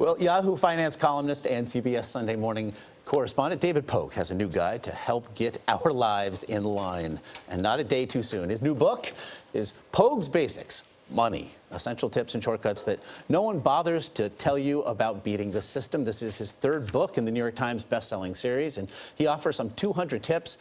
Well, Yahoo finance columnist and CBS Sunday Morning correspondent David Pogue has a new guide to help get our lives in line, and not a day too soon. His new book is Pogue's Basics: Money, essential tips and shortcuts that no one bothers to tell you about beating the system. This is his third book in the New York Times best-selling series, and he offers some 200 tips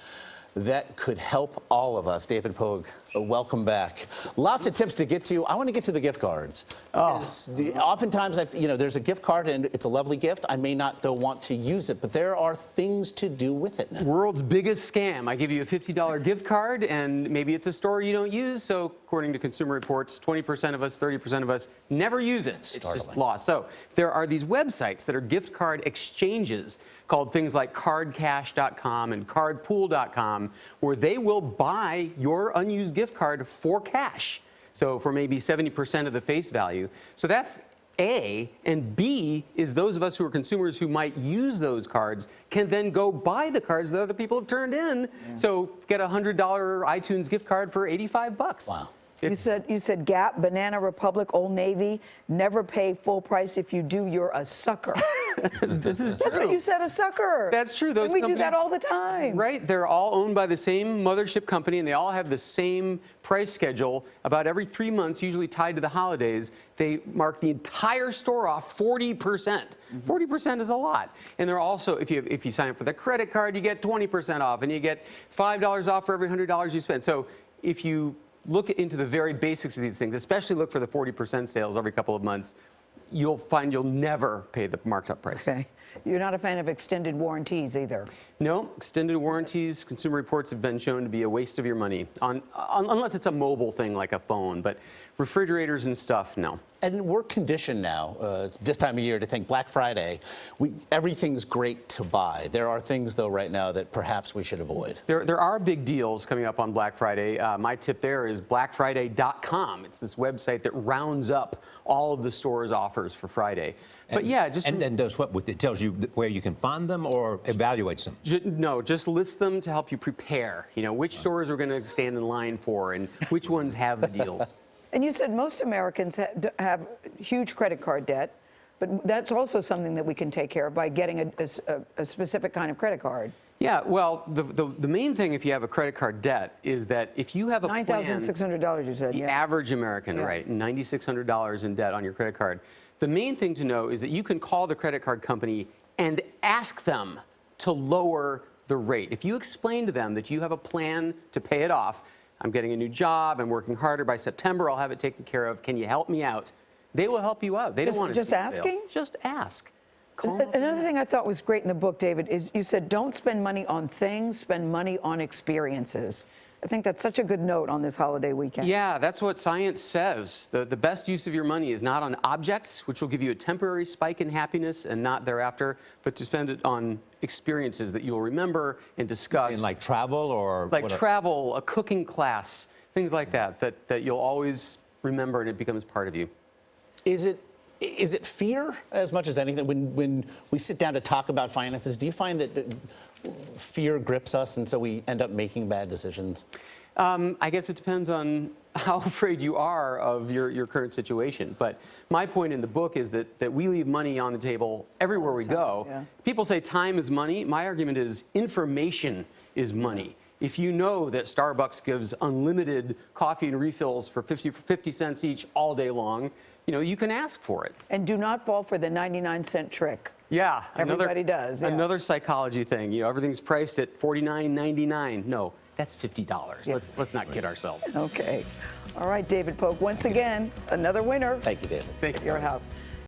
that could help all of us. David Pogue, welcome back. Lots of tips to get to. I want to get to the gift cards. Oftentimes, there's a gift card and it's a lovely gift. I may not, though, want to use it, but there are things to do with it now. World's biggest scam. I give you a $50 gift card, and maybe it's a store you don't use. So, according to Consumer Reports, 20% of us, 30% of us never use it. It's just lost. So, there are these websites that are gift card exchanges called things like cardcash.com and cardpool.com, where they will buy your unused gift card for cash. So for maybe 70% of the face value. So that's A. And B is those of us who are consumers who might use those cards can then go buy the cards that other people have turned in. Yeah. So get a $100 iTunes gift card for $85. Wow. You said Gap, Banana Republic, Old Navy, never pay full price. If you do, you're a sucker. This is true. That's what you said, a sucker. That's true. Those and we do that all the time. Right. They're all owned by the same mothership company, and they all have the same price schedule. About every 3 months, usually tied to the holidays, they mark the entire store off 40%. 40% is a lot. And they're also, if you sign up for the credit card, you get 20% off, and you get $5 off for every $100 you spend. So if you look into the very basics of these things, especially look for the 40% sales every couple of months, you'll find you'll never pay the marked up price. Okay. You're not a fan of extended warranties either? No. Extended warranties, Consumer Reports have been shown to be a waste of your money, unless it's a mobile thing like a phone. But refrigerators and stuff, no. And we're conditioned now, this time of year, to think Black Friday, everything's great to buy. There are things, though, right now that perhaps we should avoid. There are big deals coming up on Black Friday. My tip there is blackfriday.com. It's this website that rounds up all of the store's offers for Friday. But yeah, just... And does what? It tells you where you can find them or evaluates them? No, just list them to help you prepare. You know, which stores we're going to stand in line for and which ones have the deals. And you said most Americans have huge credit card debt, but that's also something that we can take care of by getting a specific kind of credit card. Yeah, well, the main thing if you have a credit card debt is that if you have a plan... $9,600, you said, the average American, right, $9,600 in debt on your credit card. The main thing to know is that you can call the credit card company and ask them to lower the rate. If you explain to them that you have a plan to pay it off, I'm getting a new job, I'm working harder, by September I'll have it taken care of, can you help me out? They will help you out. They don't want to just asking? Just ask. Another thing I thought was great in the book, David, is you said don't spend money on things, spend money on experiences. I think that's such a good note on this holiday weekend. Yeah, that's what science says. The best use of your money is not on objects, which will give you a temporary spike in happiness and not thereafter, but to spend it on experiences that you'll remember and discuss. And like travel or... Like travel, a cooking class, things like that you'll always remember and it becomes part of you. Is it fear as much as anything? When we sit down to talk about finances, do you find that fear grips us and so we end up making bad decisions? I guess it depends on how afraid you are of your current situation. But my point in the book is that we leave money on the table everywhere we go. Yeah. People say time is money. My argument is information is money. If you know that Starbucks gives unlimited coffee and refills for 50 cents each all day long, you can ask for it. And do not fall for the 99-cent trick. Yeah. Everybody does. Yeah. Another psychology thing. Everything's priced at $49.99. No, that's $50. Yeah. Let's not kid ourselves. Okay. All right, David Pogue. Once again, another winner. Thank you, David. Thanks. At your house.